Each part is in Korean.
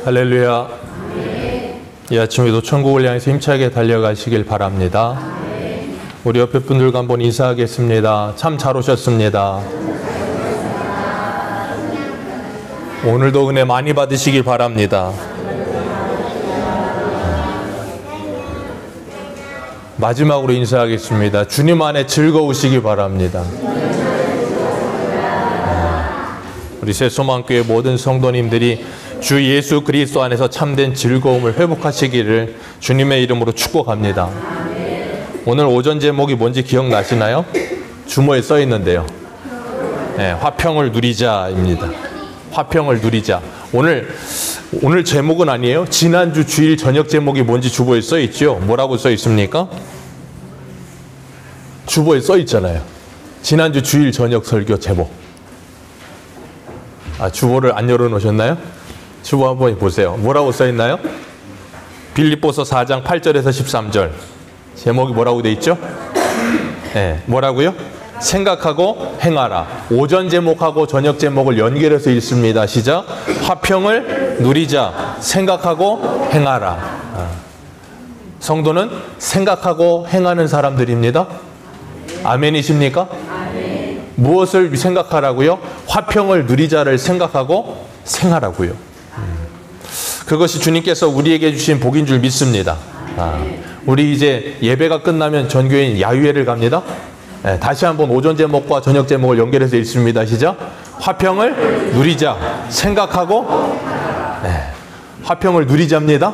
할렐루야. 이 아침에도 천국을 향해서 힘차게 달려가시길 바랍니다. 우리 옆에 분들과 한번 인사하겠습니다. 참 잘 오셨습니다. 오늘도 은혜 많이 받으시길 바랍니다. 마지막으로 인사하겠습니다. 주님 안에 즐거우시길 바랍니다. 우리 새소망교회 모든 성도님들이 주 예수 그리스도 안에서 참된 즐거움을 회복하시기를 주님의 이름으로 축복합니다. 오늘 오전 제목이 뭔지 기억나시나요? 주모에 써 있는데요. 네, 화평을 누리자입니다. 화평을 누리자. 오늘 제목은 아니에요. 지난주 주일 저녁 제목이 뭔지 주보에 써 있죠. 뭐라고 써 있습니까? 주보에 써 있잖아요. 지난주 주일 저녁 설교 제목. 주보를 안 열어놓으셨나요? 주보 한번 보세요. 뭐라고 써 있나요? 빌립보서 4장 8절에서 13절. 제목이 뭐라고 돼 있죠? 네, 뭐라고요? 생각하고 행하라. 오전 제목하고 저녁 제목을 연결해서 읽습니다. 시작. 화평을 누리자. 생각하고 행하라. 성도는 생각하고 행하는 사람들입니다. 아멘이십니까? 아멘. 무엇을 생각하라고요? 화평을 누리자를 생각하고 생하라고요. 그것이 주님께서 우리에게 주신 복인 줄 믿습니다. 우리 이제 예배가 끝나면 전교인 야유회를 갑니다. 네, 다시 한번 오전 제목과 저녁 제목을 연결해서 읽습니다. 시작. 화평을 누리자. 생각하고 네, 화평을 누리자입니다.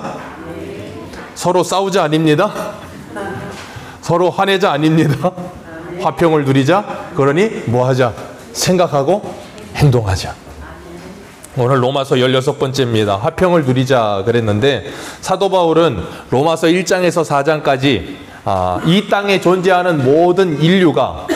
서로 싸우자 아닙니다. 서로 화내자 아닙니다. 화평을 누리자. 그러니 뭐하자? 생각하고 행동하자. 오늘 로마서 16번째입니다. 화평을 누리자 그랬는데 사도 바울은 로마서 1장에서 4장까지 이 땅에 존재하는 모든 인류가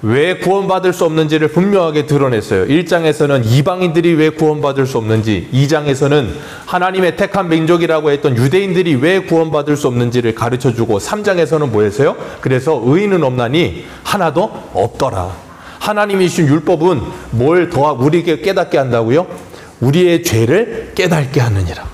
왜 구원받을 수 없는지를 분명하게 드러냈어요. 1장에서는 이방인들이 왜 구원받을 수 없는지, 2장에서는 하나님의 택한 민족이라고 했던 유대인들이 왜 구원받을 수 없는지를 가르쳐주고, 3장에서는 뭐였어요? 그래서 의인은 없나니 하나도 없더라. 하나님이 주신 율법은 뭘 더 우리에게 깨닫게 한다고요? 우리의 죄를 깨닫게 하느니라.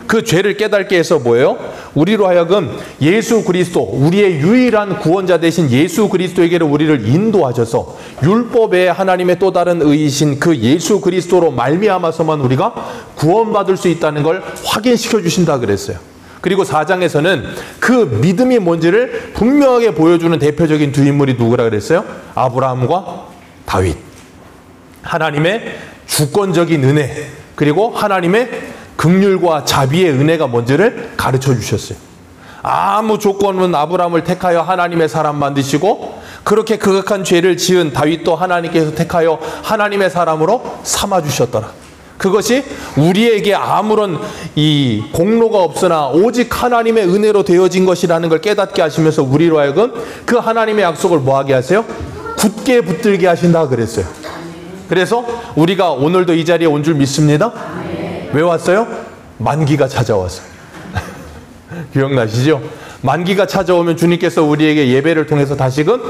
그 죄를 깨닫게 해서 뭐예요? 우리로 하여금 예수 그리스도, 우리의 유일한 구원자 되신 예수 그리스도에게로 우리를 인도하셔서 율법에 하나님의 또 다른 의이신 그 예수 그리스도로 말미암아서만 우리가 구원받을 수 있다는 걸 확인시켜 주신다 그랬어요. 그리고 4장에서는 그 믿음이 뭔지를 분명하게 보여주는 대표적인 두 인물이 누구라 그랬어요? 아브라함과 다윗. 하나님의 주권적인 은혜, 그리고 하나님의 긍휼과 자비의 은혜가 뭔지를 가르쳐 주셨어요. 아무 조건 없는 아브라함을 택하여 하나님의 사람 만드시고, 그렇게 극악한 죄를 지은 다윗도 하나님께서 택하여 하나님의 사람으로 삼아 주셨더라. 그것이 우리에게 아무런 이 공로가 없으나 오직 하나님의 은혜로 되어진 것이라는 걸 깨닫게 하시면서 우리로 하여금 그 하나님의 약속을 뭐하게 하세요? 굳게 붙들게 하신다 그랬어요. 그래서 우리가 오늘도 이 자리에 온 줄 믿습니다. 왜 왔어요? 만기가 찾아왔어요. 기억나시죠? 만기가 찾아오면 주님께서 우리에게 예배를 통해서 다시금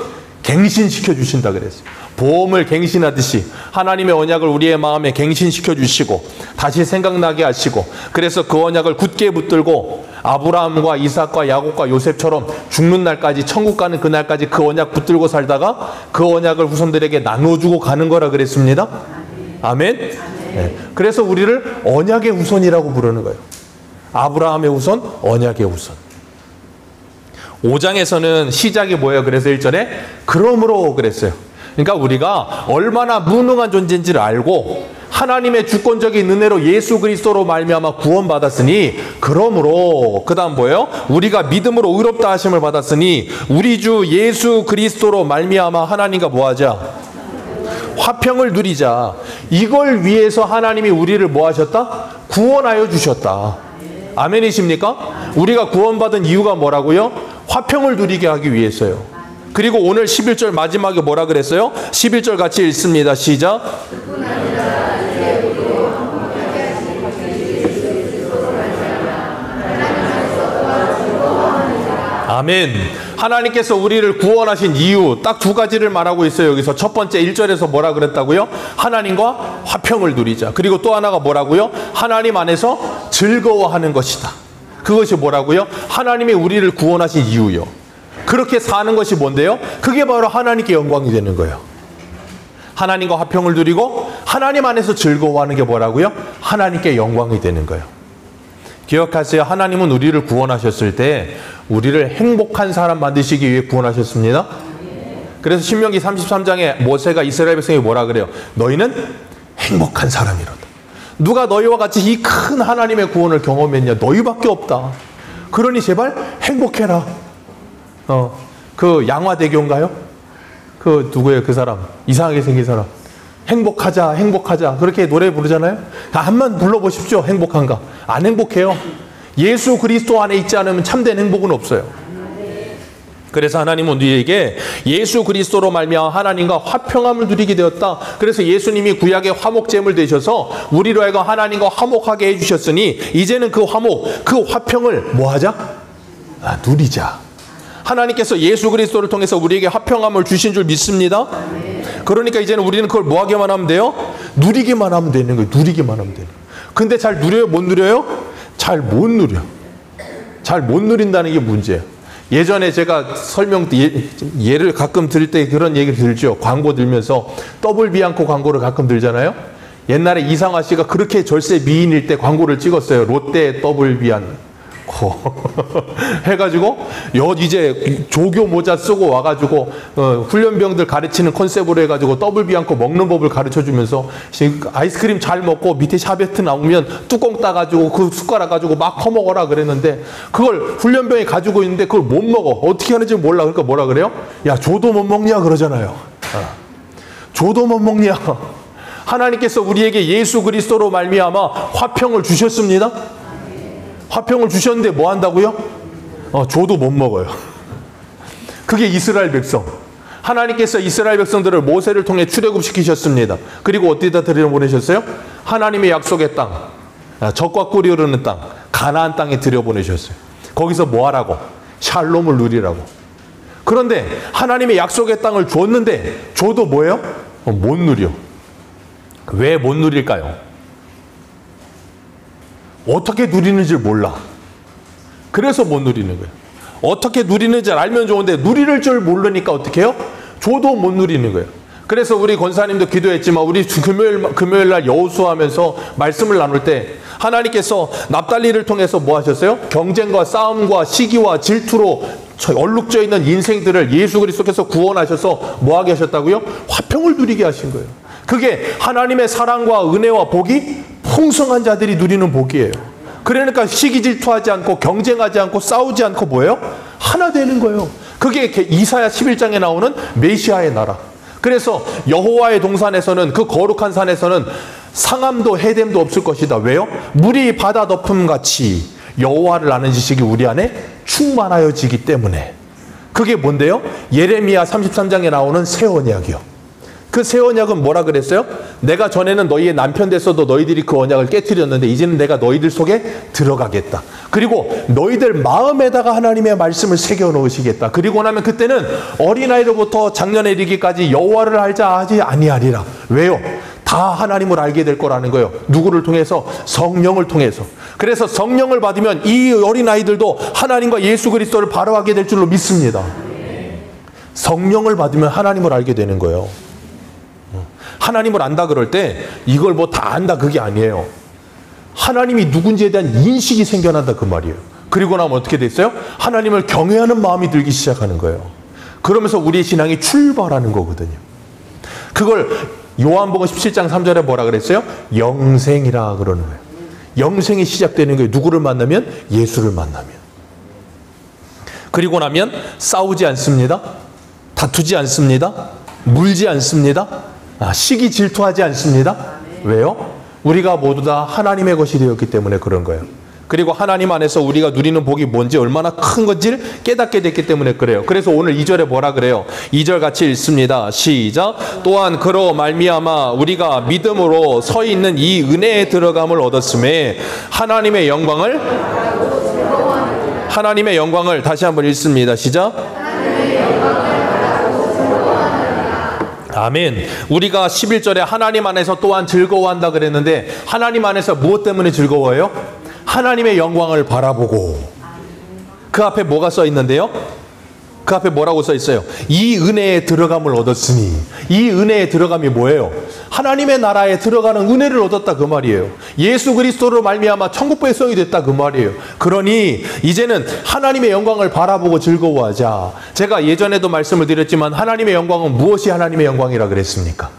갱신시켜 주신다 그랬어요. 보험을 갱신하듯이 하나님의 언약을 우리의 마음에 갱신시켜 주시고 다시 생각나게 하시고, 그래서 그 언약을 굳게 붙들고 아브라함과 이삭과 야곱과 요셉처럼 죽는 날까지, 천국 가는 그날까지 그 언약 붙들고 살다가 그 언약을 후손들에게 나눠주고 가는 거라 그랬습니다. 아멘. 네. 그래서 우리를 언약의 후손이라고 부르는 거예요. 아브라함의 후손, 언약의 후손. 5장에서는 시작이 뭐예요? 그래서 1절에 그러므로 그랬어요. 그러니까 우리가 얼마나 무능한 존재인지를 알고 하나님의 주권적인 은혜로 예수 그리스도로 말미암아 구원받았으니, 그러므로 그 다음 뭐예요? 우리가 믿음으로 의롭다 하심을 받았으니 우리 주 예수 그리스도로 말미암아 하나님과 뭐하자? 화평을 누리자. 이걸 위해서 하나님이 우리를 뭐하셨다? 구원하여 주셨다. 아멘이십니까? 우리가 구원받은 이유가 뭐라고요? 화평을 누리게 하기 위해서요. 그리고 오늘 11절 마지막에 뭐라 그랬어요? 11절 같이 읽습니다. 시작. 아멘. 하나님께서 우리를 구원하신 이유 딱 두 가지를 말하고 있어요. 여기서 첫 번째 1절에서 뭐라 그랬다고요? 하나님과 화평을 누리자. 그리고 또 하나가 뭐라고요? 하나님 안에서 즐거워하는 것이다. 그것이 뭐라고요? 하나님이 우리를 구원하신 이유요. 그렇게 사는 것이 뭔데요? 그게 바로 하나님께 영광이 되는 거예요. 하나님과 화평을 누리고 하나님 안에서 즐거워하는 게 뭐라고요? 하나님께 영광이 되는 거예요. 기억하세요. 하나님은 우리를 구원하셨을 때 우리를 행복한 사람 만드시기 위해 구원하셨습니다. 그래서 신명기 33장에 모세가 이스라엘 백성이 뭐라 그래요? 너희는 행복한 사람이로다. 누가 너희와 같이 이 큰 하나님의 구원을 경험했냐? 너희밖에 없다. 그러니 제발 행복해라. 그 양화대교인가요? 그 누구예요? 그 사람 이상하게 생긴 사람. 행복하자 행복하자 그렇게 노래 부르잖아요. 한번 불러보십시오. 행복한가? 안 행복해요. 예수 그리스도 안에 있지 않으면 참된 행복은 없어요. 그래서 하나님은 우리에게 예수 그리스도로 말미암아 하나님과 화평함을 누리게 되었다. 그래서 예수님이 구약의 화목제물 되셔서 우리로 하여금 하나님과 화목하게 해주셨으니 이제는 그 화목, 그 화평을 뭐하자? 누리자. 하나님께서 예수 그리스도를 통해서 우리에게 화평함을 주신 줄 믿습니다. 그러니까 이제는 우리는 그걸 뭐 하기만 하면 돼요? 누리기만 하면 되는 거예요. 누리기만 하면 되는 거예요. 근데 잘 누려요? 못 누려요? 잘 못 누려. 잘 못 누린다는 게 문제예요. 예전에 제가 예를 가끔 들 때 그런 얘기를 들죠. 광고 들면서 더블 비앙코 광고를 가끔 들잖아요. 옛날에 이상화 씨가 그렇게 절세 미인일 때 광고를 찍었어요. 롯데 더블 비앙코 해가지고 이제 조교 모자 쓰고 와가지고 훈련병들 가르치는 컨셉으로 해가지고 더블 비앙코 먹는 법을 가르쳐주면서 아이스크림 잘 먹고 밑에 샤베트 나오면 뚜껑 따가지고 그 숟가락 가지고 막 퍼먹어라 그랬는데 그걸 훈련병이 가지고 있는데 그걸 못 먹어. 어떻게 하는지 몰라. 그러니까 뭐라 그래요? 야 조도 못 먹냐 그러잖아요. 조도 못 먹냐. 하나님께서 우리에게 예수 그리스도로 말미암아 화평을 주셨습니다. 화평을 주셨는데 뭐 한다고요? 조도 못 먹어요. 그게 이스라엘 백성. 하나님께서 이스라엘 백성들을 모세를 통해 출애굽시키셨습니다. 그리고 어디다 들여보내셨어요? 하나님의 약속의 땅, 젖과 꿀이 흐르는 땅, 가나안 땅에 들여보내셨어요. 거기서 뭐 하라고? 샬롬을 누리라고. 그런데 하나님의 약속의 땅을 줬는데 줘도 뭐예요? 못 누려. 왜 못 누릴까요? 어떻게 누리는지 몰라. 그래서 못 누리는 거예요. 어떻게 누리는지 알면 좋은데 누릴 줄 모르니까 어떻게 해요? 줘도 못 누리는 거예요. 그래서 우리 권사님도 기도했지만 우리 금요일 날 여호수아하면서 말씀을 나눌 때 하나님께서 납달리를 통해서 뭐 하셨어요? 경쟁과 싸움과 시기와 질투로 얼룩져 있는 인생들을 예수 그리스도께서 구원하셔서 뭐 하게 하셨다고요? 화평을 누리게 하신 거예요. 그게 하나님의 사랑과 은혜와 복이 풍성한 자들이 누리는 복이에요. 그러니까 시기 질투하지 않고 경쟁하지 않고 싸우지 않고 뭐예요? 하나 되는 거예요. 그게 이사야 11장에 나오는 메시아의 나라. 그래서 여호와의 동산에서는 그 거룩한 산에서는 상함도 해됨도 없을 것이다. 왜요? 물이 바다 덮음같이 여호와를 아는 지식이 우리 안에 충만하여지기 때문에. 그게 뭔데요? 예레미야 33장에 나오는 새 언약이요. 그 새 언약은 뭐라 그랬어요? 내가 전에는 너희의 남편 됐어도 너희들이 그 언약을 깨트렸는데 이제는 내가 너희들 속에 들어가겠다. 그리고 너희들 마음에다가 하나님의 말씀을 새겨 넣으시겠다. 그리고 나면 그때는 어린아이로부터 장년에 이르기까지 여호와를 알자 하지 아니하리라. 왜요? 다 하나님을 알게 될 거라는 거예요. 누구를 통해서? 성령을 통해서. 그래서 성령을 받으면 이 어린아이들도 하나님과 예수 그리스도를 바로 알게 될 줄로 믿습니다. 성령을 받으면 하나님을 알게 되는 거예요. 하나님을 안다 그럴 때 이걸 뭐 다 안다 그게 아니에요. 하나님이 누군지에 대한 인식이 생겨난다 그 말이에요. 그리고 나면 어떻게 됐어요? 하나님을 경외하는 마음이 들기 시작하는 거예요. 그러면서 우리의 신앙이 출발하는 거거든요. 그걸 요한복음 17장 3절에 뭐라 그랬어요? 영생이라 그러는 거예요. 영생이 시작되는 거예요. 누구를 만나면? 예수를 만나면. 그리고 나면 싸우지 않습니다. 다투지 않습니다. 물지 않습니다. 시기 질투하지 않습니다. 왜요? 우리가 모두 다 하나님의 것이 되었기 때문에 그런 거예요. 그리고 하나님 안에서 우리가 누리는 복이 뭔지 얼마나 큰 건지를 깨닫게 됐기 때문에 그래요. 그래서 오늘 2절에 뭐라 그래요? 2절 같이 읽습니다. 시작. 또한 그로 말미암아 우리가 믿음으로 서 있는 이 은혜에 들어감을 얻었음에 하나님의 영광을 다시 한번 읽습니다. 시작. 아멘. 우리가 11절에 하나님 안에서 또한 즐거워한다 그랬는데 하나님 안에서 무엇 때문에 즐거워요? 하나님의 영광을 바라보고. 그 앞에 뭐가 써 있는데요? 그 앞에 뭐라고 써 있어요? 이 은혜에 들어감을 얻었으니. 이 은혜에 들어감이 뭐예요? 하나님의 나라에 들어가는 은혜를 얻었다 그 말이에요. 예수 그리스도로 말미암아 천국 백성이 됐다 그 말이에요. 그러니 이제는 하나님의 영광을 바라보고 즐거워하자. 제가 예전에도 말씀을 드렸지만 하나님의 영광은 무엇이 하나님의 영광이라 그랬습니까?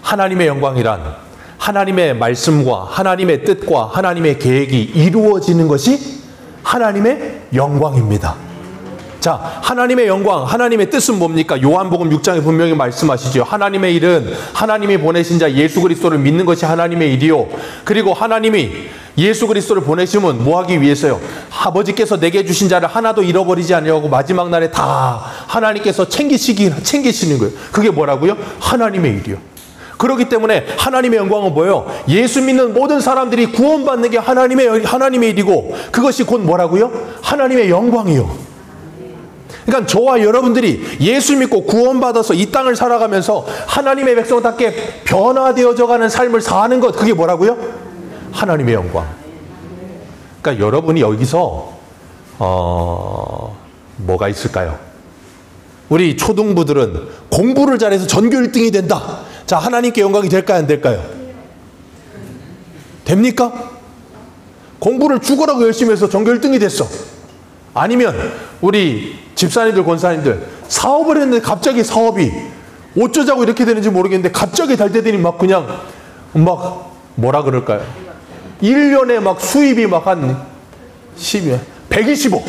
하나님의 영광이란 하나님의 말씀과 하나님의 뜻과 하나님의 계획이 이루어지는 것이 하나님의 영광입니다. 자, 하나님의 영광, 하나님의 뜻은 뭡니까? 요한복음 6장에 분명히 말씀하시죠. 하나님의 일은 하나님이 보내신 자 예수 그리스도를 믿는 것이 하나님의 일이요. 그리고 하나님이 예수 그리스도를 보내심은 뭐 하기 위해서요? 아버지께서 내게 주신 자를 하나도 잃어버리지 않으려고 마지막 날에 다 하나님께서 챙기시는 거예요. 그게 뭐라고요? 하나님의 일이요. 그렇기 때문에 하나님의 영광은 뭐예요? 예수 믿는 모든 사람들이 구원받는 게 하나님의 일이고 그것이 곧 뭐라고요? 하나님의 영광이요. 그러니까 저와 여러분들이 예수 믿고 구원받아서 이 땅을 살아가면서 하나님의 백성답게 변화되어져 가는 삶을 사는 것, 그게 뭐라고요? 하나님의 영광. 그러니까 여러분이 여기서 뭐가 있을까요? 우리 초등부들은 공부를 잘해서 전교 1등이 된다. 자, 하나님께 영광이 될까요? 안 될까요? 됩니까? 공부를 죽으라고 열심히 해서 전교 1등이 됐어. 아니면 우리 집사님들, 권사님들 사업을 했는데 갑자기 사업이 어쩌자고 이렇게 되는지 모르겠는데 갑자기 잘 되더니 막 그냥 막 뭐라 그럴까요? 1년에 막 수입이 막 한 120억.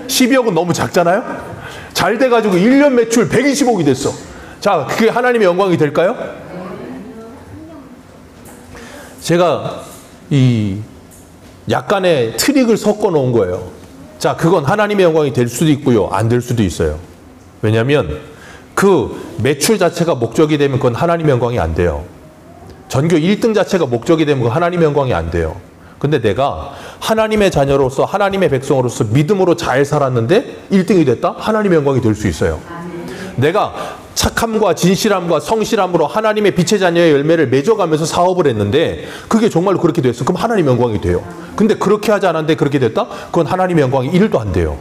12억은 너무 작잖아요? 잘 돼가지고 1년 매출 120억이 됐어. 자, 그게 하나님의 영광이 될까요? 제가 이 약간의 트릭을 섞어 놓은 거예요. 자, 그건 하나님의 영광이 될 수도 있고요. 안 될 수도 있어요. 왜냐하면 그 매출 자체가 목적이 되면 그건 하나님의 영광이 안 돼요. 전교 1등 자체가 목적이 되면 그건 하나님의 영광이 안 돼요. 근데 내가 하나님의 자녀로서 하나님의 백성으로서 믿음으로 잘 살았는데 1등이 됐다? 하나님의 영광이 될 수 있어요. 내가 착함과 진실함과 성실함으로 하나님의 빛의 자녀의 열매를 맺어가면서 사업을 했는데 그게 정말로 그렇게 됐어. 그럼 하나님의 영광이 돼요. 근데 그렇게 하지 않았는데 그렇게 됐다? 그건 하나님의 영광이 1도 안 돼요.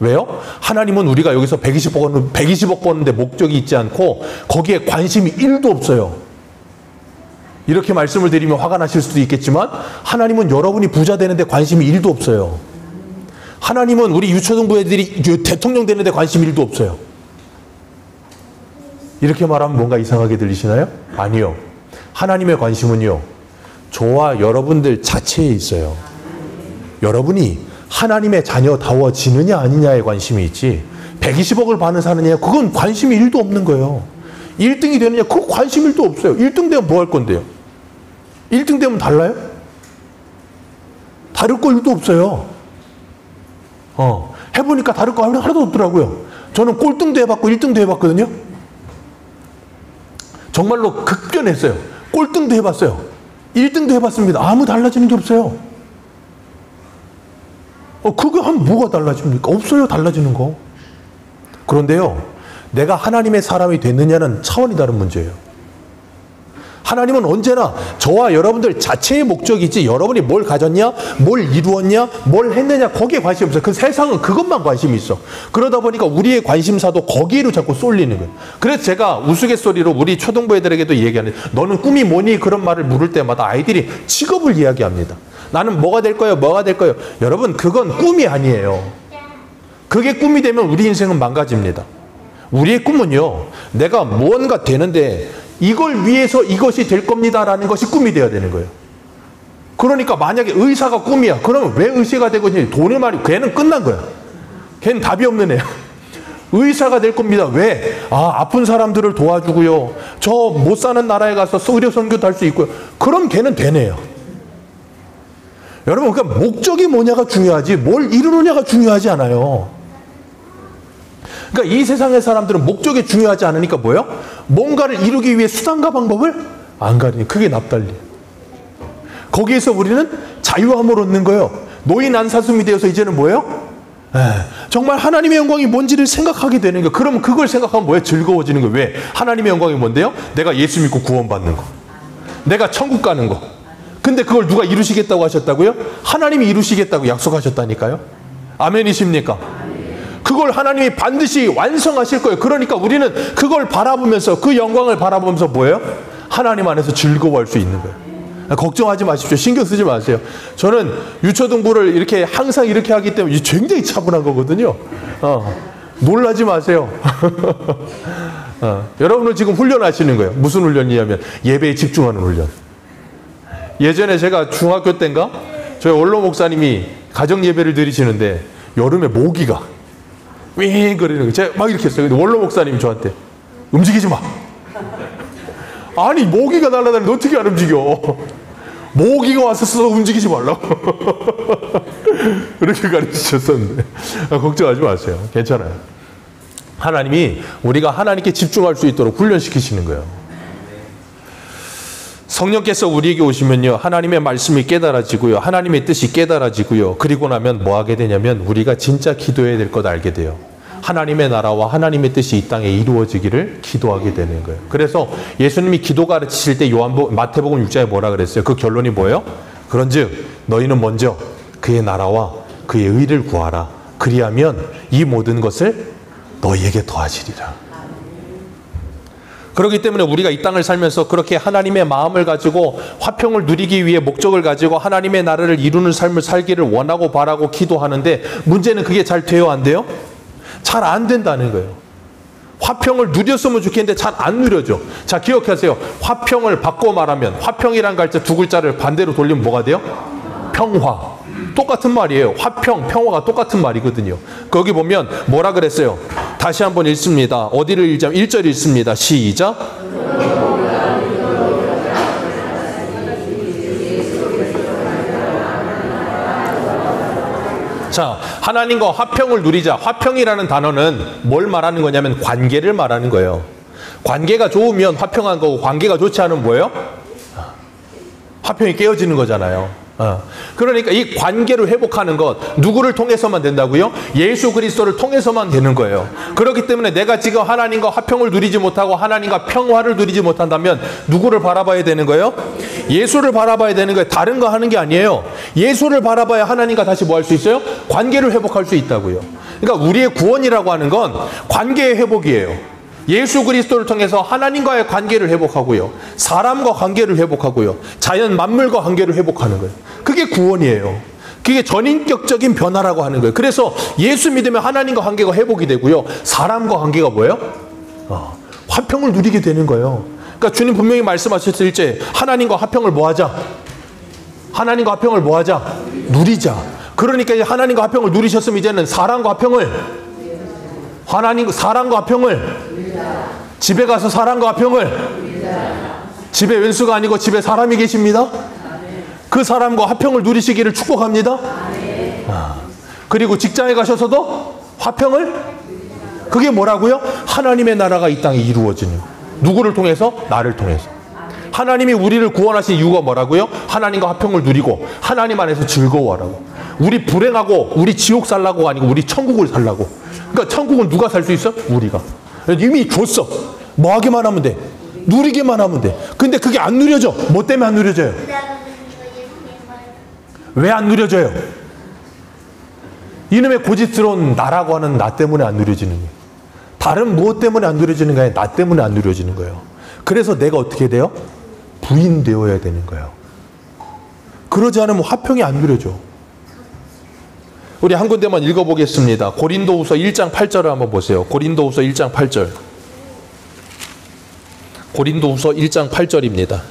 왜요? 하나님은 우리가 여기서 120억 버는데 목적이 있지 않고 거기에 관심이 1도 없어요. 이렇게 말씀을 드리면 화가 나실 수도 있겠지만 하나님은 여러분이 부자 되는데 관심이 1도 없어요. 하나님은 우리 유초등부 애들이 대통령 되는데 관심이 1도 없어요. 이렇게 말하면 뭔가 이상하게 들리시나요? 아니요. 하나님의 관심은요, 저와 여러분들 자체에 있어요. 여러분이 하나님의 자녀다워지느냐 아니냐에 관심이 있지 120억을 받는 사느냐 그건 관심이 1도 없는 거예요. 1등이 되느냐 그거 관심 1도 없어요. 1등 되면 뭐 할 건데요? 1등 되면 달라요? 다를 거 1도 없어요. 해보니까 다를 거 하나도 없더라고요. 저는 꼴등도 해봤고 1등도 해봤거든요. 정말로 급변했어요. 꼴등도 해봤어요. 1등도 해봤습니다. 아무 달라지는 게 없어요. 그거 하면 뭐가 달라집니까? 없어요, 달라지는 거. 그런데요, 내가 하나님의 사람이 됐느냐는 차원이 다른 문제예요. 하나님은 언제나 저와 여러분들 자체의 목적이지 여러분이 뭘 가졌냐, 뭘 이루었냐, 뭘 했느냐 거기에 관심이 없어요. 그 세상은 그것만 관심이 있어. 그러다 보니까 우리의 관심사도 거기로 자꾸 쏠리는 거예요. 그래서 제가 우스갯소리로 우리 초등부 애들에게도 얘기하는데 너는 꿈이 뭐니? 그런 말을 물을 때마다 아이들이 직업을 이야기합니다. 나는 뭐가 될 거예요? 뭐가 될 거예요? 여러분, 그건 꿈이 아니에요. 그게 꿈이 되면 우리 인생은 망가집니다. 우리의 꿈은요, 내가 무언가 되는데 이걸 위해서 이것이 될 겁니다라는 것이 꿈이 되어야 되는 거예요. 그러니까 만약에 의사가 꿈이야. 그러면 왜 의사가 되고 돈을 많이, 걔는 끝난 거야. 걔는 답이 없는 애야. 의사가 될 겁니다. 왜? 아픈 사람들을 도와주고요. 저 못 사는 나라에 가서 의료 선교도 할 수 있고요. 그럼 걔는 되네요. 여러분, 그러니까 목적이 뭐냐가 중요하지 뭘 이루느냐가 중요하지 않아요. 그러니까 이 세상의 사람들은 목적이 중요하지 않으니까 뭐예요? 뭔가를 이루기 위해 수단과 방법을 안 가리니 그게 납달리. 거기에서 우리는 자유함을 얻는 거예요. 노인 안사슴이 되어서 이제는 뭐예요? 정말 하나님의 영광이 뭔지를 생각하게 되는 거예요. 그러면 그걸 생각하면 뭐예요? 즐거워지는 거예요. 왜? 하나님의 영광이 뭔데요? 내가 예수 믿고 구원받는 거. 내가 천국 가는 거. 근데 그걸 누가 이루시겠다고 하셨다고요? 하나님이 이루시겠다고 약속하셨다니까요. 아멘이십니까? 그걸 하나님이 반드시 완성하실 거예요. 그러니까 우리는 그걸 바라보면서, 그 영광을 바라보면서 뭐예요? 하나님 안에서 즐거워할 수 있는 거예요. 걱정하지 마십시오. 신경 쓰지 마세요. 저는 유초등부를 이렇게 항상 이렇게 하기 때문에 굉장히 차분한 거거든요. 놀라지 마세요. 여러분은 지금 훈련하시는 거예요. 무슨 훈련이냐면 예배에 집중하는 훈련. 예전에 제가 중학교 때인가 저희 원로 목사님이 가정 예배를 드리시는데 여름에 모기가 윙 거리는 거예요. 제가 막 이렇게 했어요. 근데 원로 목사님이 저한테 움직이지 마. 아니 모기가 날아다니는데 어떻게 안 움직여? 모기가 와서 움직이지 말라고. 그렇게 가르치셨었는데 걱정하지 마세요. 괜찮아요. 하나님이 우리가 하나님께 집중할 수 있도록 훈련시키시는 거예요. 성령께서 우리에게 오시면요, 하나님의 말씀이 깨달아지고요, 하나님의 뜻이 깨달아지고요, 그리고 나면 뭐 하게 되냐면 우리가 진짜 기도해야 될 것 알게 돼요. 하나님의 나라와 하나님의 뜻이 이 땅에 이루어지기를 기도하게 되는 거예요. 그래서 예수님이 기도 가르치실 때 마태복음 6장에 뭐라 그랬어요? 그 결론이 뭐예요? 그런즉 너희는 먼저 그의 나라와 그의 의를 구하라. 그리하면 이 모든 것을 너희에게 더하시리라. 그렇기 때문에 우리가 이 땅을 살면서 그렇게 하나님의 마음을 가지고 화평을 누리기 위해 목적을 가지고 하나님의 나라를 이루는 삶을 살기를 원하고 바라고 기도하는데 문제는 그게 잘 돼요? 안 돼요? 잘 안 된다는 거예요. 화평을 누렸으면 좋겠는데 잘 안 누려져. 자, 기억하세요. 화평을 바꿔 말하면 화평이란 글자 두 글자를 반대로 돌리면 뭐가 돼요? 평화. 똑같은 말이에요. 화평, 평화가 똑같은 말이거든요. 거기 보면 뭐라 그랬어요? 다시 한번 읽습니다. 어디를 읽자면 1절 읽습니다. 시작. 자, 하나님과 화평을 누리자. 화평이라는 단어는 뭘 말하는 거냐면 관계를 말하는 거예요. 관계가 좋으면 화평한 거고 관계가 좋지 않으면 뭐예요? 화평이 깨어지는 거잖아요. 그러니까 이 관계를 회복하는 것 누구를 통해서만 된다고요? 예수 그리스도를 통해서만 되는 거예요. 그렇기 때문에 내가 지금 하나님과 화평을 누리지 못하고 하나님과 평화를 누리지 못한다면 누구를 바라봐야 되는 거예요? 예수를 바라봐야 되는 거예요. 다른 거 하는 게 아니에요. 예수를 바라봐야 하나님과 다시 뭐 할 수 있어요? 관계를 회복할 수 있다고요. 그러니까 우리의 구원이라고 하는 건 관계의 회복이에요. 예수 그리스도를 통해서 하나님과의 관계를 회복하고요, 사람과 관계를 회복하고요, 자연 만물과 관계를 회복하는 거예요. 그게 구원이에요. 그게 전인격적인 변화라고 하는 거예요. 그래서 예수 믿으면 하나님과 관계가 회복이 되고요, 사람과 관계가 뭐예요? 화평을 누리게 되는 거예요. 그러니까 주님 분명히 말씀하셨을 때 하나님과 화평을 뭐 하자? 하나님과 화평을 뭐 하자? 누리자. 그러니까 이제 하나님과 화평을 누리셨으면 이제는 사람과 화평을, 사람과 화평을, 집에 가서 사람과 화평을, 집에 왼수가 아니고 집에 사람이 계십니다. 그 사람과 화평을 누리시기를 축복합니다. 그리고 직장에 가셔서도 화평을, 그게 뭐라고요? 하나님의 나라가 이 땅에 이루어지는, 누구를 통해서? 나를 통해서. 하나님이 우리를 구원하신 이유가 뭐라고요? 하나님과 화평을 누리고 하나님 안에서 즐거워하라고. 우리 불행하고 우리 지옥 살라고가 아니고 우리 천국을 살라고. 그러니까 천국은 누가 살 수 있어? 우리가. 이미 줬어. 뭐 하기만 하면 돼. 누리기만 하면 돼. 근데 그게 안 누려져. 뭐 때문에 안 누려져요? 왜 안 누려져요? 이놈의 고집스러운 나라고 하는 나 때문에 안 누려지는 거예요. 다른 무엇 때문에 안 누려지는 거예요? 나 때문에 안 누려지는 거예요. 그래서 내가 어떻게 돼요? 부인되어야 되는 거예요. 그러지 않으면 화평이 안 누려져. 우리 한 군데만 읽어보겠습니다. 고린도후서 1장 8절을 한번 보세요. 고린도후서 1장 8절. 고린도후서 1장 8절입니다.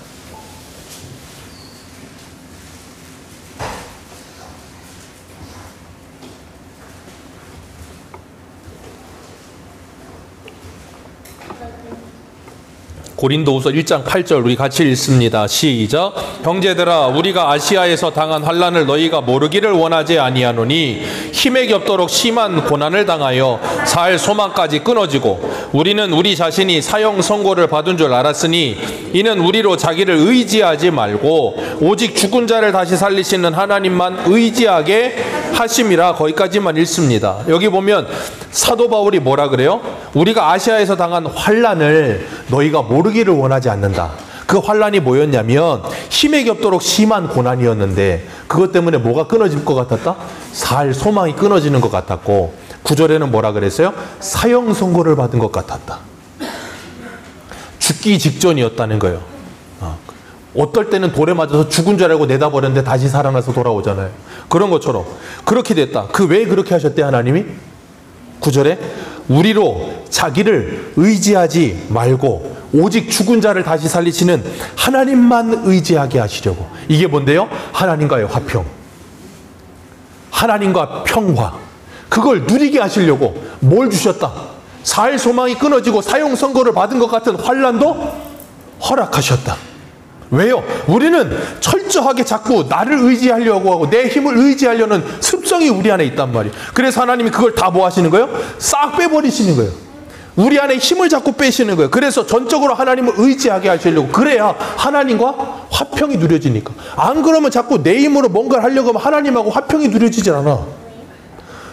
고린도후서 1장 8절 우리 같이 읽습니다. 시작. 형제들아 우리가 아시아에서 당한 환난을 너희가 모르기를 원하지 아니하노니 힘에 겹도록 심한 고난을 당하여 살 소망까지 끊어지고 우리는 우리 자신이 사형 선고를 받은 줄 알았으니 이는 우리로 자기를 의지하지 말고 오직 죽은 자를 다시 살리시는 하나님만 의지하게 하심이라. 거기까지만 읽습니다. 여기 보면 사도 바울이 뭐라 그래요? 우리가 아시아에서 당한 환난을 너희가 모르기를 원하지 않는다. 그 환난이 뭐였냐면 힘에 겹도록 심한 고난이었는데 그것 때문에 뭐가 끊어질 것 같았다? 살 소망이 끊어지는 것 같았고 9절에는 뭐라 그랬어요? 사형 선고를 받은 것 같았다. 죽기 직전이었다는 거예요. 어떨 때는 돌에 맞아서 죽은 줄 알고 내다버렸는데 다시 살아나서 돌아오잖아요. 그런 것처럼 그렇게 됐다. 왜 그렇게 하셨대 하나님이? 9절에 우리로 자기를 의지하지 말고 오직 죽은 자를 다시 살리시는 하나님만 의지하게 하시려고. 이게 뭔데요? 하나님과의 화평, 하나님과 평화, 그걸 누리게 하시려고 뭘 주셨다? 살 소망이 끊어지고 사형 선고를 받은 것 같은 환난도 허락하셨다. 왜요? 우리는 철저하게 자꾸 나를 의지하려고 하고 내 힘을 의지하려는 습성이 우리 안에 있단 말이에요. 그래서 하나님이 그걸 다 뭐 하시는 거예요? 싹 빼버리시는 거예요. 우리 안에 힘을 자꾸 빼시는 거예요. 그래서 전적으로 하나님을 의지하게 하시려고. 그래야 하나님과 화평이 누려지니까. 안 그러면 자꾸 내 힘으로 뭔가를 하려고 하면 하나님하고 화평이 누려지질 않아.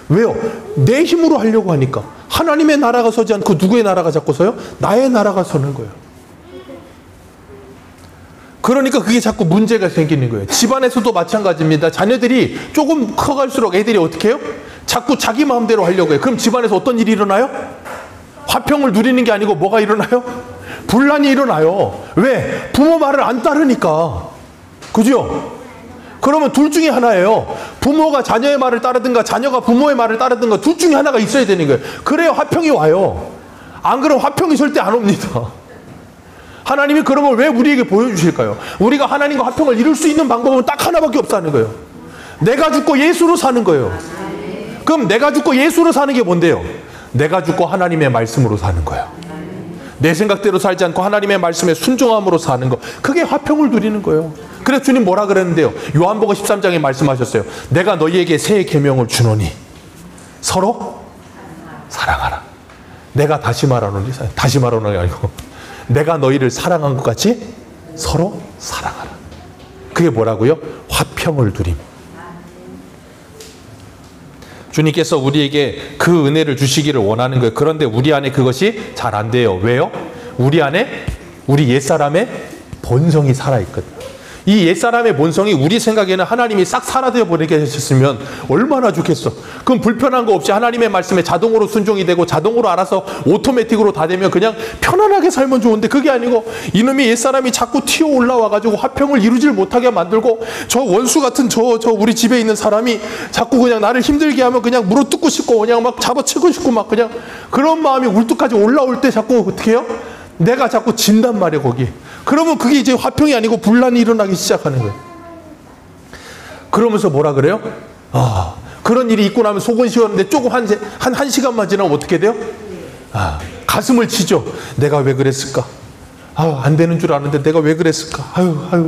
왜요? 내 힘으로 하려고 하니까. 하나님의 나라가 서지 않고 누구의 나라가 자꾸 서요? 나의 나라가 서는 거예요. 그러니까 그게 자꾸 문제가 생기는 거예요. 집안에서도 마찬가지입니다. 자녀들이 조금 커갈수록 애들이 어떻게 해요? 자꾸 자기 마음대로 하려고 해요. 그럼 집안에서 어떤 일이 일어나요? 화평을 누리는 게 아니고 뭐가 일어나요? 분란이 일어나요. 왜? 부모 말을 안 따르니까. 그죠? 그러면 둘 중에 하나예요. 부모가 자녀의 말을 따르든가 자녀가 부모의 말을 따르든가 둘 중에 하나가 있어야 되는 거예요. 그래야 화평이 와요. 안 그러면 화평이 절대 안 옵니다. 하나님이 그런 걸 왜 우리에게 보여주실까요? 우리가 하나님과 화평을 이룰 수 있는 방법은 딱 하나밖에 없다는 거예요. 내가 죽고 예수로 사는 거예요. 그럼 내가 죽고 예수로 사는 게 뭔데요? 내가 죽고 하나님의 말씀으로 사는 거예요. 내 생각대로 살지 않고 하나님의 말씀에 순종함으로 사는 거. 그게 화평을 누리는 거예요. 그래서 주님 뭐라 그랬는데요? 요한복음 13장에 말씀하셨어요. 내가 너희에게 새 계명을 주노니 서로 사랑하라. 내가 다시 말하노니, 다시 말하는 게 아니고 내가 너희를 사랑한 것 같이 서로 사랑하라. 그게 뭐라고요? 화평을 누림. 주님께서 우리에게 그 은혜를 주시기를 원하는 거예요. 그런데 우리 안에 그것이 잘 안 돼요. 왜요? 우리 안에 우리 옛사람의 본성이 살아있거든요. 이 옛사람의 본성이 우리 생각에는 하나님이 싹 사라져 버리게 하셨으면 얼마나 좋겠어. 그럼 불편한 거 없이 하나님의 말씀에 자동으로 순종이 되고 자동으로 알아서 오토매틱으로 다 되면 그냥 편안하게 살면 좋은데 그게 아니고 이놈의 옛사람이 자꾸 튀어 올라와가지고 화평을 이루질 못하게 만들고 저 원수 같은 저 우리 집에 있는 사람이 자꾸 그냥 나를 힘들게 하면 그냥 물어뜯고 싶고 그냥 막 잡아치고 싶고 막 그냥 그런 마음이 울뚝까지 올라올 때 자꾸 어떻게 해요? 내가 자꾸 진단 말이에요, 거기. 그러면 그게 이제 화평이 아니고 분란이 일어나기 시작하는 거예요. 그러면서 뭐라 그래요? 그런 일이 있고 나면 속은 시원한데 조금 한 시간만 지나면 어떻게 돼요? 가슴을 치죠. 내가 왜 그랬을까? 안 되는 줄 아는데 내가 왜 그랬을까?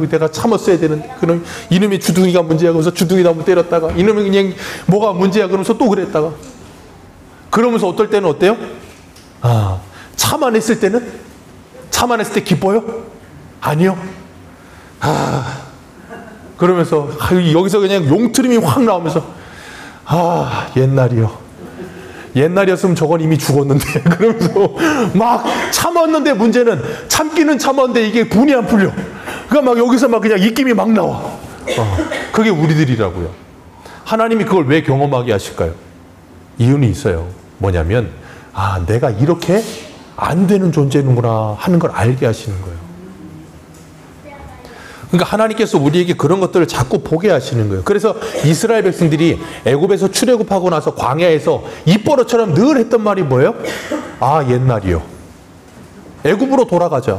내가 참았어야 되는데. 그럼 이놈의 주둥이가 문제야. 그래서 주둥이 나무 때렸다가 이놈이 그냥 뭐가 문제야. 그러면서 또 그랬다가. 그러면서 어떨 때는 어때요? 참아냈을 때는? 참아냈을 때 기뻐요? 아니요. 그러면서 여기서 그냥 용트림이 확 나오면서 옛날이요. 옛날이었으면 저건 이미 죽었는데. 그러면서 막 참았는데 문제는 참기는 참았는데 이게 분이 안 풀려. 그러니까 막 여기서 막 그냥 입김이 막 나와. 그게 우리들이라고요. 하나님이 그걸 왜 경험하게 하실까요? 이유는 있어요. 뭐냐면 내가 이렇게 안 되는 존재는구나 하는 걸 알게 하시는 거예요. 그러니까 하나님께서 우리에게 그런 것들을 자꾸 보게 하시는 거예요. 그래서 이스라엘 백성들이 애굽에서 출애굽하고 나서 광야에서 입버릇처럼 늘 했던 말이 뭐예요? 옛날이요. 애굽으로 돌아가자.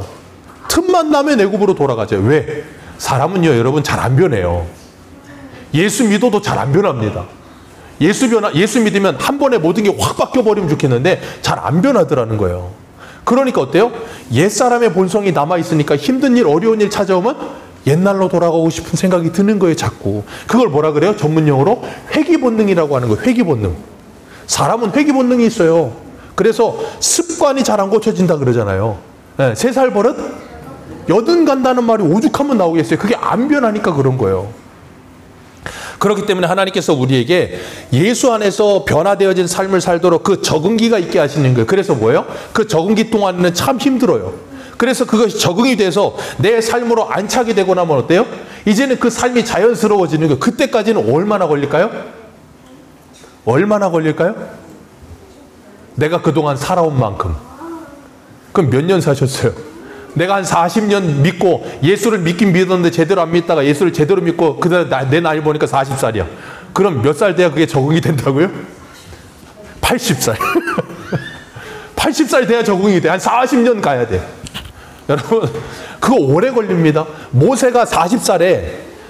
틈만 나면 애굽으로 돌아가자. 왜? 사람은요, 여러분 잘 안 변해요. 예수 믿어도 잘 안 변합니다. 예수 믿으면 한 번에 모든 게 확 바뀌어버리면 좋겠는데 잘 안 변하더라는 거예요. 그러니까 어때요? 옛사람의 본성이 남아있으니까 힘든 일, 어려운 일 찾아오면 옛날로 돌아가고 싶은 생각이 드는 거예요, 자꾸. 그걸 뭐라 그래요? 전문용어로 회귀본능이라고 하는 거예요, 회귀본능. 사람은 회귀본능이 있어요. 그래서 습관이 잘 안 고쳐진다 그러잖아요. 네, 3살 버릇? 여든 간다는 말이 오죽하면 나오겠어요. 그게 안 변하니까 그런 거예요. 그렇기 때문에 하나님께서 우리에게 예수 안에서 변화되어진 삶을 살도록 그 적응기가 있게 하시는 거예요. 그래서 뭐예요? 그 적응기 동안에는 참 힘들어요. 그래서 그것이 적응이 돼서 내 삶으로 안착이 되고 나면 어때요? 이제는 그 삶이 자연스러워지는 거예요. 그때까지는 얼마나 걸릴까요? 얼마나 걸릴까요? 내가 그동안 살아온 만큼. 그럼 몇 년 사셨어요? 내가 한 40년 믿고 예수를 믿긴 믿었는데 제대로 안 믿다가 예수를 제대로 믿고 그다음 내 나이 보니까 40살이야. 그럼 몇 살 돼야 그게 적응이 된다고요? 80살. 80살 돼야 적응이 돼. 한 40년 가야 돼. 여러분, 그거 오래 걸립니다. 모세가 40살에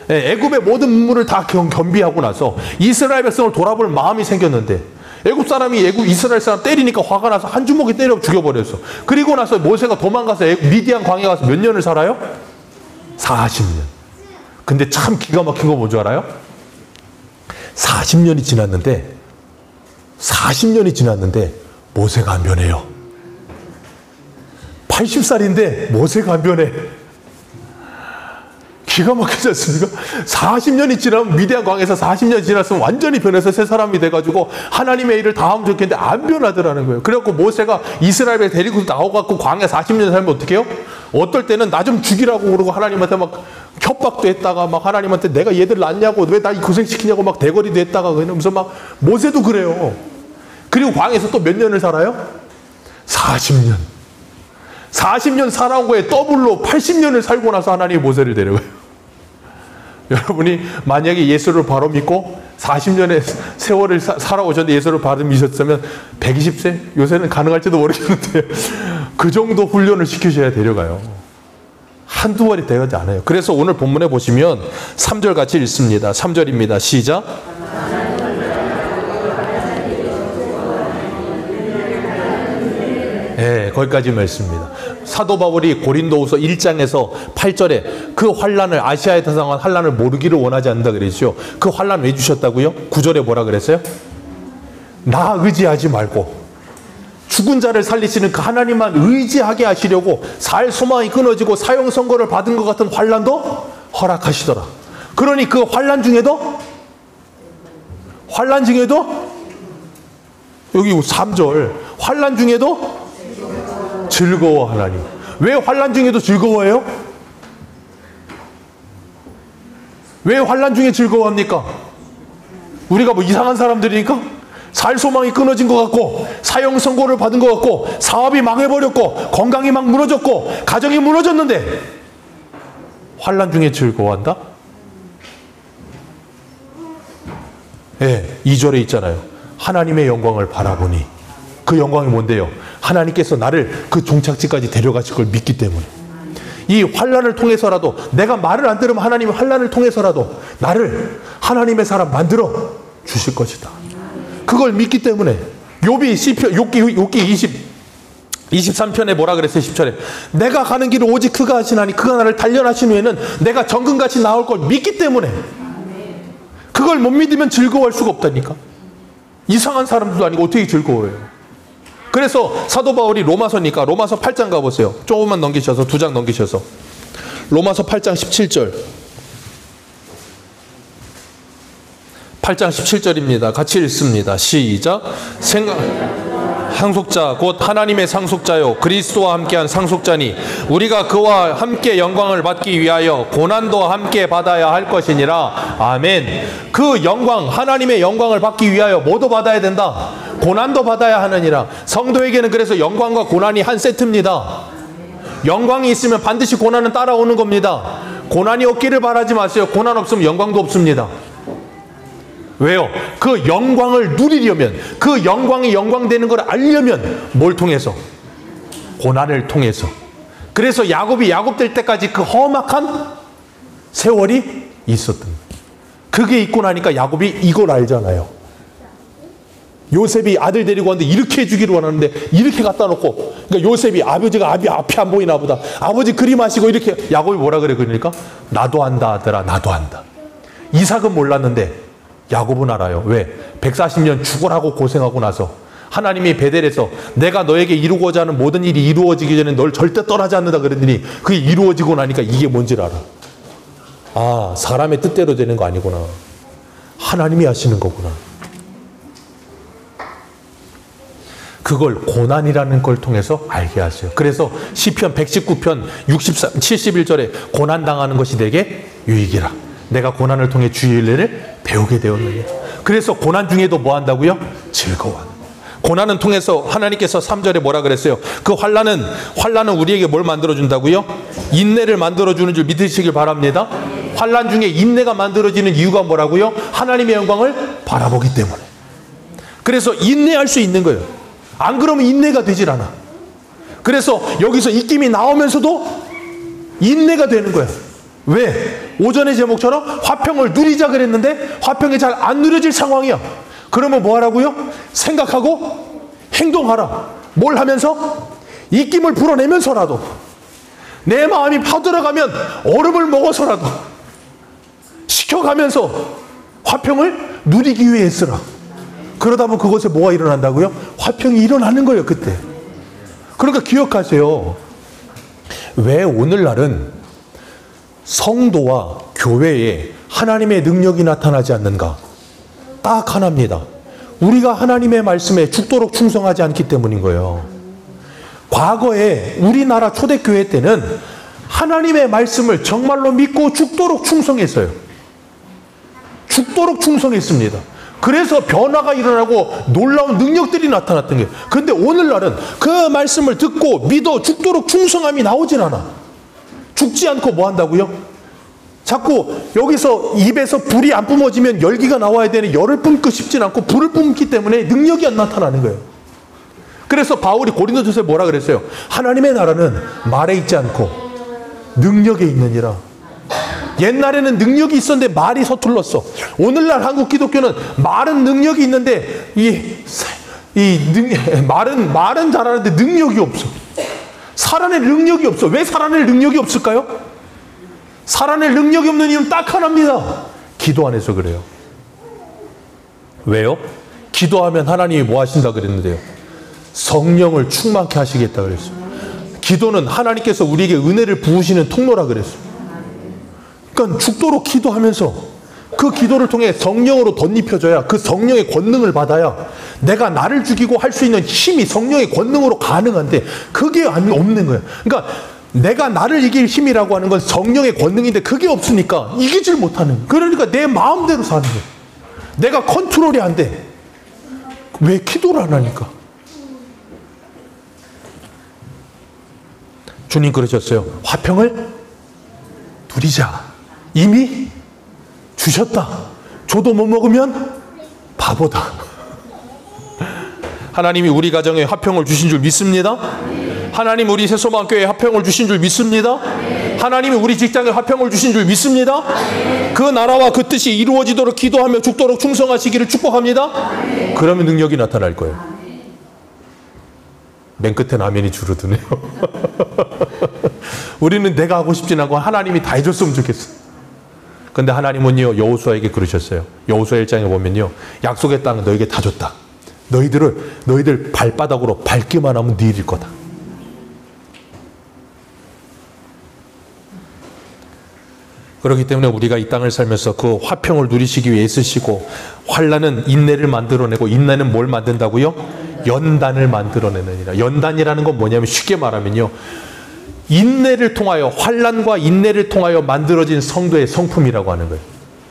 애굽의 모든 문물을 다 겸비하고 나서 이스라엘 백성을 돌아볼 마음이 생겼는데 애굽 사람이 이스라엘 사람 때리니까 화가 나서 한 주먹에 때려 죽여버렸어. 그리고 나서 모세가 도망가서 미디안 광야 가서 몇 년을 살아요? 40년. 근데 참 기가 막힌 거 뭔지 알아요? 40년이 지났는데 모세가 안 변해요. 80살인데 모세가 안 변해. 기가 막히지 않습니까? 40년이 지나면 미디안 광야에서 40년이 지났으면 완전히 변해서 새 사람이 돼가지고 하나님의 일을 다 하면 좋겠는데 안 변하더라는 거예요. 그래갖고 모세가 이스라엘을 데리고 나와갖고 광야 40년 살면 어떻게 해요? 어떨 때는 나 좀 죽이라고 그러고 하나님한테 막 협박도 했다가 막 하나님한테 내가 얘들 낳냐고 왜 나 고생시키냐고 막 대거리도 했다가 그러면서 막 모세도 그래요. 그리고 광야에서 또 몇 년을 살아요? 40년. 40년 살아온 거에 더블로 80년을 살고 나서 하나님이 모세를 데려가요. 여러분이 만약에 예수를 바로 믿고 40년의 세월을 살아오셨는데 예수를 바로 믿으셨으면 120세? 요새는 가능할지도 모르겠는데 그 정도 훈련을 시키셔야 데려가요. 한두 번이 되지 않아요. 그래서 오늘 본문에 보시면 3절 같이 읽습니다. 3절입니다. 시작. 네, 거기까지 말씀입니다. 사도 바울이 고린도후서 1장에서 8절에 그 환난을 아시아에 당한 환난을 모르기를 원하지 않는다 그랬죠. 그 환난 왜 주셨다고요? 9절에 뭐라 그랬어요? 나 의지하지 말고 죽은 자를 살리시는 그 하나님만 의지하게 하시려고 살 소망이 끊어지고 사형 선고를 받은 것 같은 환난도 허락하시더라. 그러니 그 환난 중에도 여기 3절 환난 중에도 즐거워 하나님. 왜 환난 중에도 즐거워해요? 왜 환난 중에 즐거워합니까? 우리가 뭐 이상한 사람들이니까? 살 소망이 끊어진 것 같고 사형 선고를 받은 것 같고 사업이 망해버렸고 건강이 막 무너졌고 가정이 무너졌는데 환난 중에 즐거워한다? 예, 2절에 있잖아요. 하나님의 영광을 바라보니. 그 영광이 뭔데요? 하나님께서 나를 그 종착지까지 데려가실 걸 믿기 때문에. 이 환난을 통해서라도 내가 말을 안 들으면 하나님이 환난을 통해서라도 나를 하나님의 사람 만들어 주실 것이다. 그걸 믿기 때문에 욥기 23편에 뭐라 그랬어요? 10절에 내가 가는 길을 오직 그가 하시나니 그가 나를 단련하신 후에는 내가 정금같이 나올 걸 믿기 때문에. 그걸 못 믿으면 즐거워할 수가 없다니까. 이상한 사람들도 아니고 어떻게 즐거워해요? 그래서 사도 바울이 로마서니까 로마서 8장 가보세요. 조금만 넘기셔서 2장 넘기셔서 로마서 8장 17절 8장 17절입니다. 같이 읽습니다. 시작. 상속자 곧 하나님의 상속자요 그리스도와 함께한 상속자니 우리가 그와 함께 영광을 받기 위하여 고난도 함께 받아야 할 것이니라. 아멘. 그 영광 하나님의 영광을 받기 위하여 뭐도 받아야 된다? 고난도 받아야 하느니라. 성도에게는 그래서 영광과 고난이 한 세트입니다. 영광이 있으면 반드시 고난은 따라오는 겁니다. 고난이 없기를 바라지 마세요. 고난 없으면 영광도 없습니다. 왜요? 그 영광을 누리려면 그 영광이 영광되는 걸 알려면 뭘 통해서? 고난을 통해서. 그래서 야곱이 야곱될 때까지 그 험악한 세월이 있었던 거예요. 그게 있고 나니까 야곱이 이걸 알잖아요. 요셉이 아들 데리고 왔는데 이렇게 해주기를 원하는데 이렇게 갖다 놓고, 그러니까 요셉이 아버지가 앞이 안 보이나 보다. 아버지 그림하시고 이렇게. 야곱이 뭐라 그래? 그러니까 나도 안다 아들아, 나도 안다. 이삭은 몰랐는데 야곱은 알아요. 왜? 140년 죽으라고 고생하고 나서 하나님이 베델에서 내가 너에게 이루고자 하는 모든 일이 이루어지기 전에 널 절대 떠나지 않는다 그랬더니 그게 이루어지고 나니까 이게 뭔지를 알아. 아, 사람의 뜻대로 되는 거 아니구나. 하나님이 하시는 거구나. 그걸 고난이라는 걸 통해서 알게 하세요. 그래서 시편 119편 71절에 고난당하는 것이 내게 유익이라. 내가 고난을 통해 주의 은혜를 배우게 되었느냐. 그래서 고난 중에도 뭐 한다고요? 즐거워하는. 고난은 통해서 하나님께서 3절에 뭐라 그랬어요? 그 환난은 우리에게 뭘 만들어준다고요? 인내를 만들어주는 줄 믿으시길 바랍니다. 환난 중에 인내가 만들어지는 이유가 뭐라고요? 하나님의 영광을 바라보기 때문에. 그래서 인내할 수 있는 거예요. 안 그러면 인내가 되질 않아. 그래서 여기서 입김이 나오면서도 인내가 되는 거예요. 왜? 오전의 제목처럼 화평을 누리자 그랬는데 화평이 잘 안 누려질 상황이야. 그러면 뭐 하라고요? 생각하고 행동하라. 뭘 하면서? 입김을 불어내면서라도, 내 마음이 파들어가면 얼음을 먹어서라도 식혀가면서 화평을 누리기 위해 쓰라. 그러다 보면 그곳에 뭐가 일어난다고요? 화평이 일어나는 거예요, 그때. 그러니까 기억하세요. 왜 오늘날은 성도와 교회에 하나님의 능력이 나타나지 않는가? 딱 하나입니다. 우리가 하나님의 말씀에 죽도록 충성하지 않기 때문인 거예요. 과거에 우리나라 초대교회 때는 하나님의 말씀을 정말로 믿고 죽도록 충성했어요. 죽도록 충성했습니다. 그래서 변화가 일어나고 놀라운 능력들이 나타났던 거예요. 그런데 오늘날은 그 말씀을 듣고 믿어 죽도록 충성함이 나오진 않아. 죽지 않고 뭐 한다고요? 자꾸 여기서 입에서 불이 안 뿜어지면 열기가 나와야 되는 열을 뿜고 싶진 않고 불을 뿜기 때문에 능력이 안 나타나는 거예요. 그래서 바울이 고린도전서에 뭐라 그랬어요? 하나님의 나라는 말에 있지 않고 능력에 있느니라. 옛날에는 능력이 있었는데 말이 서툴렀어. 오늘날 한국 기독교는 말은 능력이 있는데 말은 잘하는데 능력이 없어. 살아낼 능력이 없어. 왜 살아낼 능력이 없을까요? 살아낼 능력이 없는 이유는 딱 하나입니다. 기도 안 해서 그래요. 왜요? 기도하면 하나님이 뭐 하신다 그랬는데요? 성령을 충만케 하시겠다 그랬어요. 기도는 하나님께서 우리에게 은혜를 부으시는 통로라 그랬어요. 그러니까 죽도록 기도하면서 그 기도를 통해 성령으로 덧입혀져야, 그 성령의 권능을 받아야 내가 나를 죽이고 할 수 있는 힘이 성령의 권능으로 가능한데 그게 없는 거예요. 그러니까 내가 나를 이길 힘이라고 하는 건 성령의 권능인데 그게 없으니까 이기질 못하는 거예요. 그러니까 내 마음대로 사는 거예요. 내가 컨트롤이 안 돼. 왜 기도를 안 하니까? 주님 그러셨어요. 화평을 누리자. 이미 주셨다. 줘도 못 먹으면 바보다. 하나님이 우리 가정에 화평을 주신 줄 믿습니다. 하나님 우리 새소망교회에 화평을 주신 줄 믿습니다. 하나님이 우리 직장에 화평을 주신 줄 믿습니다. 그 나라와 그 뜻이 이루어지도록 기도하며 죽도록 충성하시기를 축복합니다. 그러면 능력이 나타날 거예요. 맨 끝엔 아멘이 줄어드네요. 우리는 내가 하고 싶진 않고 하나님이 다 해줬으면 좋겠어. 근데 하나님은요, 여호수아에게 그러셨어요. 여호수아 1장에 보면요, 약속의 땅은 너에게 다 줬다. 너희들 발바닥으로 밟기만 하면 네 일일 거다. 그렇기 때문에 우리가 이 땅을 살면서 그 화평을 누리시기 위해 애쓰시고, 환난은 인내를 만들어내고, 인내는 뭘 만든다고요? 연단을 만들어내느니라. 연단이라는 건 뭐냐면 쉽게 말하면요, 인내를 통하여, 환난과 인내를 통하여 만들어진 성도의 성품이라고 하는 거예요.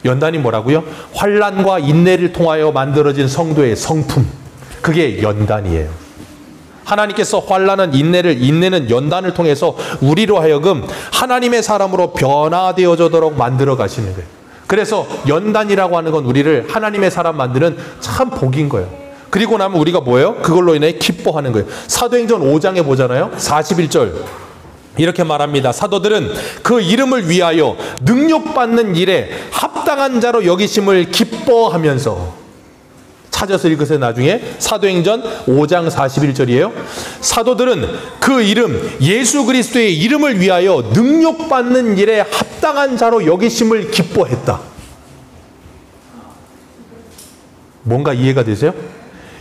연단이 뭐라고요? 환난과 인내를 통하여 만들어진 성도의 성품. 그게 연단이에요. 하나님께서 환난은 인내는 연단을 통해서 우리로 하여금 하나님의 사람으로 변화되어지도록 만들어 가시는 거예요. 그래서 연단이라고 하는 건 우리를 하나님의 사람 만드는 참 복인 거예요. 그리고 나면 우리가 뭐예요? 그걸로 인해 기뻐하는 거예요. 사도행전 5장에 보잖아요. 41절. 이렇게 말합니다. 사도들은 그 이름을 위하여 능력받는 일에 합당한 자로 여기심을 기뻐하면서. 찾아서 읽으세요. 나중에 사도행전 5장 41절이에요. 사도들은 그 이름 예수 그리스도의 이름을 위하여 능력받는 일에 합당한 자로 여기심을 기뻐했다. 뭔가 이해가 되세요?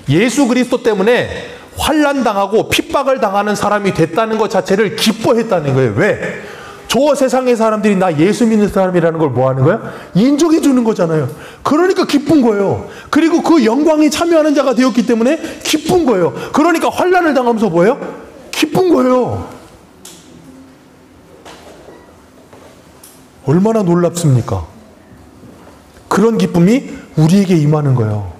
예수 그리스도 때문에 환난당하고 핍박을 당하는 사람이 됐다는 것 자체를 기뻐했다는 거예요. 왜? 저 세상의 사람들이 나 예수 믿는 사람이라는 걸 뭐 하는 거야? 인정해 주는 거잖아요. 그러니까 기쁜 거예요. 그리고 그 영광에 참여하는 자가 되었기 때문에 기쁜 거예요. 그러니까 환난을 당하면서 뭐예요? 기쁜 거예요. 얼마나 놀랍습니까? 그런 기쁨이 우리에게 임하는 거예요.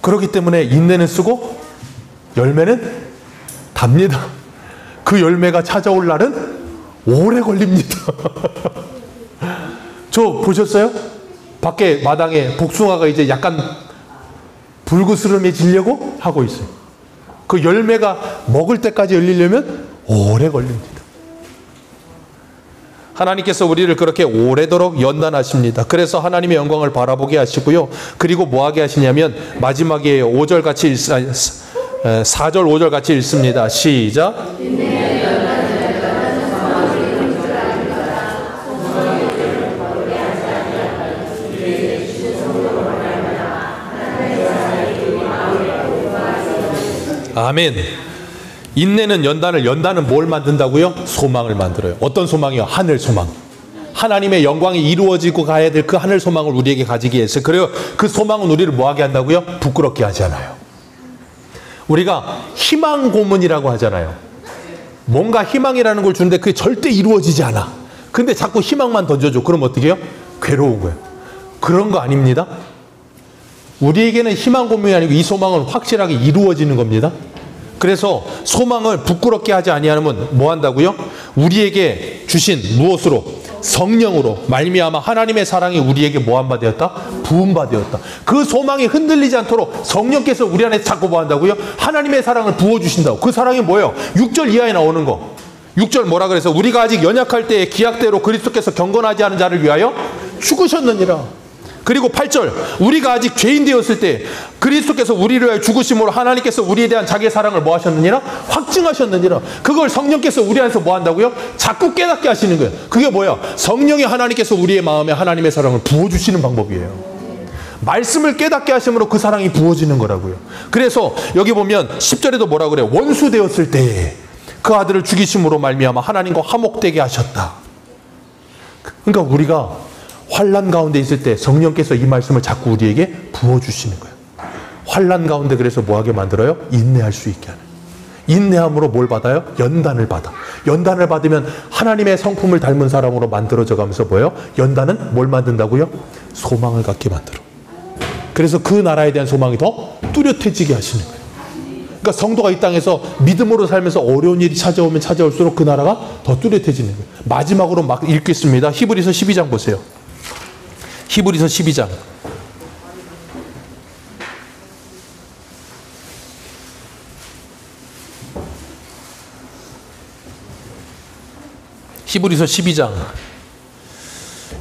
그렇기 때문에 인내는 쓰고 열매는 답니다. 그 열매가 찾아올 날은 오래 걸립니다. 저 보셨어요? 밖에 마당에 복숭아가 이제 약간 불그스름해지려고 하고 있어요. 그 열매가 먹을 때까지 열리려면 오래 걸립니다. 하나님께서 우리를 그렇게 오래도록 연단하십니다. 그래서 하나님의 영광을 바라보게 하시고요. 그리고 뭐 하게 하시냐면 마지막에 5절 같이 4절 5절 같이 읽습니다. 시작. 아멘. 인내는 연단은 뭘 만든다고요? 소망을 만들어요. 어떤 소망이요? 하늘 소망. 하나님의 영광이 이루어지고 가야 될 그 하늘 소망을 우리에게 가지게 해서, 그리고 그 소망은 우리를 뭐하게 한다고요? 부끄럽게 하지 않아요. 우리가 희망 고문이라고 하잖아요. 뭔가 희망이라는 걸 주는데 그게 절대 이루어지지 않아. 근데 자꾸 희망만 던져줘. 그럼 어떻게 해요? 괴로운 거예요. 그런 거 아닙니다. 우리에게는 희망 고문이 아니고 이 소망은 확실하게 이루어지는 겁니다. 그래서 소망을 부끄럽게 하지 아니하면 뭐 한다고요? 우리에게 주신 무엇으로? 성령으로 말미암아 하나님의 사랑이 우리에게 뭐한 바 되었다? 부은 바 되었다. 그 소망이 흔들리지 않도록 성령께서 우리 안에 자꾸 뭐 한다고요? 하나님의 사랑을 부어주신다고. 그 사랑이 뭐예요? 6절 이하에 나오는 거. 6절 뭐라 그래서 우리가 아직 연약할 때에 기약대로 그리스도께서 경건하지 않은 자를 위하여 죽으셨느니라. 그리고 8절 우리가 아직 죄인 되었을 때 그리스도께서 우리를 위하여 죽으심으로 하나님께서 우리에 대한 자기의 사랑을 뭐 하셨느니라? 확증하셨느니라. 그걸 성령께서 우리 안에서 뭐 한다고요? 자꾸 깨닫게 하시는 거예요. 그게 뭐야? 성령이 하나님께서 우리의 마음에 하나님의 사랑을 부어주시는 방법이에요. 말씀을 깨닫게 하심으로 그 사랑이 부어지는 거라고요. 그래서 여기 보면 10절에도 뭐라 그래요? 원수 되었을 때에 그 아들을 죽이심으로 말미암아 하나님과 화목되게 하셨다. 그러니까 우리가 환난 가운데 있을 때 성령께서 이 말씀을 자꾸 우리에게 부어주시는 거예요. 환난 가운데 그래서 뭐하게 만들어요? 인내할 수 있게 하는. 인내함으로 뭘 받아요? 연단을 받아. 연단을 받으면 하나님의 성품을 닮은 사람으로 만들어져 가면서 뭐예요? 연단은 뭘 만든다고요? 소망을 갖게 만들어. 그래서 그 나라에 대한 소망이 더 뚜렷해지게 하시는 거예요. 그러니까 성도가 이 땅에서 믿음으로 살면서 어려운 일이 찾아오면 찾아올수록 그 나라가 더 뚜렷해지는 거예요. 마지막으로 막 읽겠습니다. 히브리서 12장 보세요. 히브리서 12장. 히브리서 12장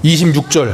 26절.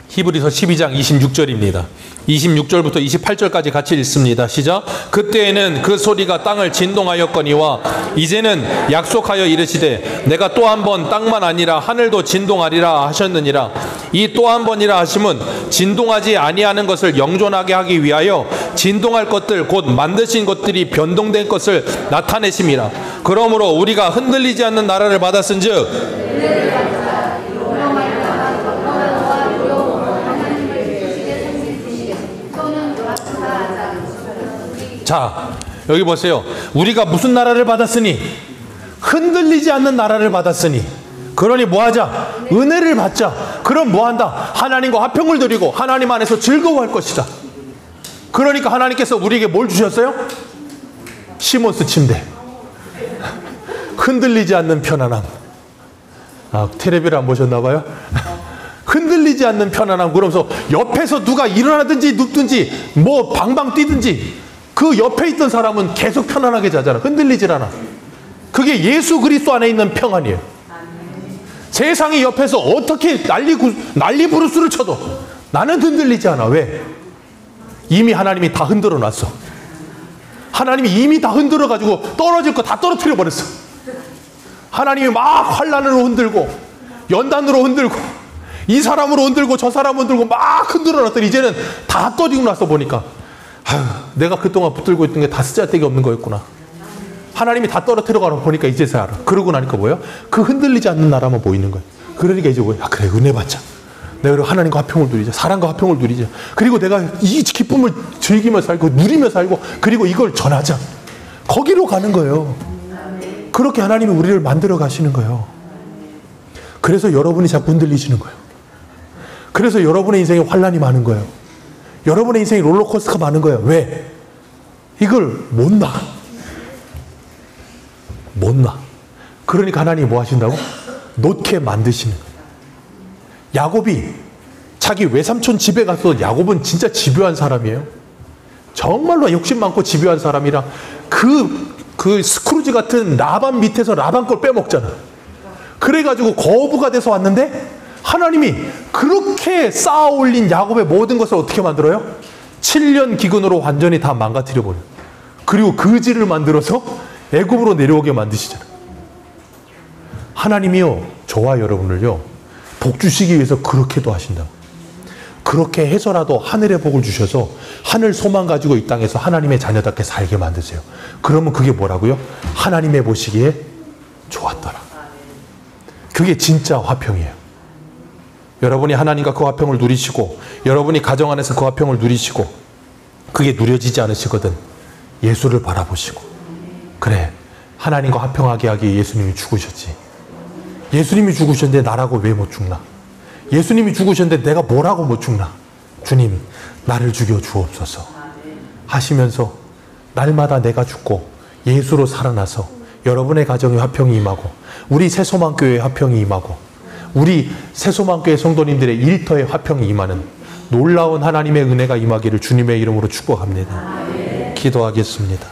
히브리서 12장 26절입니다. 26절부터 28절까지 같이 읽습니다. 시작. 그때에는 그 소리가 땅을 진동하였거니와 이제는 약속하여 이르시되 내가 또 한 번 땅만 아니라 하늘도 진동하리라 하셨느니라. 이 또 한 번이라 하심은 진동하지 아니하는 것을 영존하게 하기 위하여 진동할 것들 곧 만드신 것들이 변동된 것을 나타내심이라. 그러므로 우리가 흔들리지 않는 나라를 받았은즉 자, 여기 보세요. 우리가 무슨 나라를 받았으니? 흔들리지 않는 나라를 받았으니. 그러니 뭐 하자? 은혜를 받자. 그럼 뭐 한다? 하나님과 화평을 드리고 하나님 안에서 즐거워할 것이다. 그러니까 하나님께서 우리에게 뭘 주셨어요? 시몬스 침대. 흔들리지 않는 편안함. 아, 텔레비를 안 보셨나 봐요? 흔들리지 않는 편안함. 그러면서 옆에서 누가 일어나든지 눕든지 뭐 방방 뛰든지 그 옆에 있던 사람은 계속 편안하게 자잖아. 흔들리질 않아. 그게 예수 그리스도 안에 있는 평안이에요. 세상이 옆에서 어떻게 난리 부르스를 쳐도 나는 흔들리지 않아. 왜? 이미 하나님이 다 흔들어 놨어. 하나님이 이미 다 흔들어 가지고 떨어질 거 다 떨어뜨려 버렸어. 하나님이 막 환난으로 흔들고 연단으로 흔들고 이 사람으로 흔들고 저 사람 흔들고 막 흔들어 놨더니 이제는 다 떠지고 나서 보니까 아유, 내가 그동안 붙들고 있던 게 다 쓰잘데기 없는 거였구나. 하나님이 다 떨어뜨려 가고 보니까 이제서야 알아. 그러고 나니까 뭐예요? 그 흔들리지 않는 나라만 보이는 거예요. 그러니까 이제 뭐야? 그래, 은혜 받자. 내가 하나님과 화평을 누리자. 사랑과 화평을 누리자. 그리고 내가 이 기쁨을 즐기며 살고 누리며 살고 그리고 이걸 전하자. 거기로 가는 거예요. 그렇게 하나님이 우리를 만들어 가시는 거예요. 그래서 여러분이 자꾸 흔들리시는 거예요. 그래서 여러분의 인생에 환난이 많은 거예요. 여러분의 인생에 롤러코스터가 많은 거예요. 왜? 이걸 못 놔. 못 놔. 그러니까 하나님이 뭐 하신다고? 놓게 만드시는 거예요. 야곱이 자기 외삼촌 집에 가서, 야곱은 진짜 집요한 사람이에요. 정말로 욕심 많고 집요한 사람이라 그 스크루지 같은 라반 밑에서 라반 걸 빼먹잖아. 그래가지고 거부가 돼서 왔는데 하나님이 그렇게 쌓아 올린 야곱의 모든 것을 어떻게 만들어요? 7년 기근으로 완전히 다 망가뜨려 버려요. 그리고 그지를 만들어서 애굽으로 내려오게 만드시잖아요. 하나님이요, 저와 여러분을요, 복 주시기 위해서 그렇게도 하신다고. 그렇게 해서라도 하늘의 복을 주셔서 하늘 소망 가지고 이 땅에서 하나님의 자녀답게 살게 만드세요. 그러면 그게 뭐라고요? 하나님의 보시기에 좋았더라. 그게 진짜 화평이에요. 여러분이 하나님과 그 화평을 누리시고 여러분이 가정 안에서 그 화평을 누리시고 그게 누려지지 않으시거든 예수를 바라보시고, 그래, 하나님과 화평하게 하기에 예수님이 죽으셨지. 예수님이 죽으셨는데 나라고 왜 못 죽나? 예수님이 죽으셨는데 내가 뭐라고 못 죽나? 주님, 나를 죽여 주옵소서 하시면서 날마다 내가 죽고 예수로 살아나서 여러분의 가정에 화평이 임하고 우리 새소망교회에 화평이 임하고 우리 새소망교회 성도님들의 일터에 화평이 임하는 놀라운 하나님의 은혜가 임하기를 주님의 이름으로 축복합니다. 기도하겠습니다.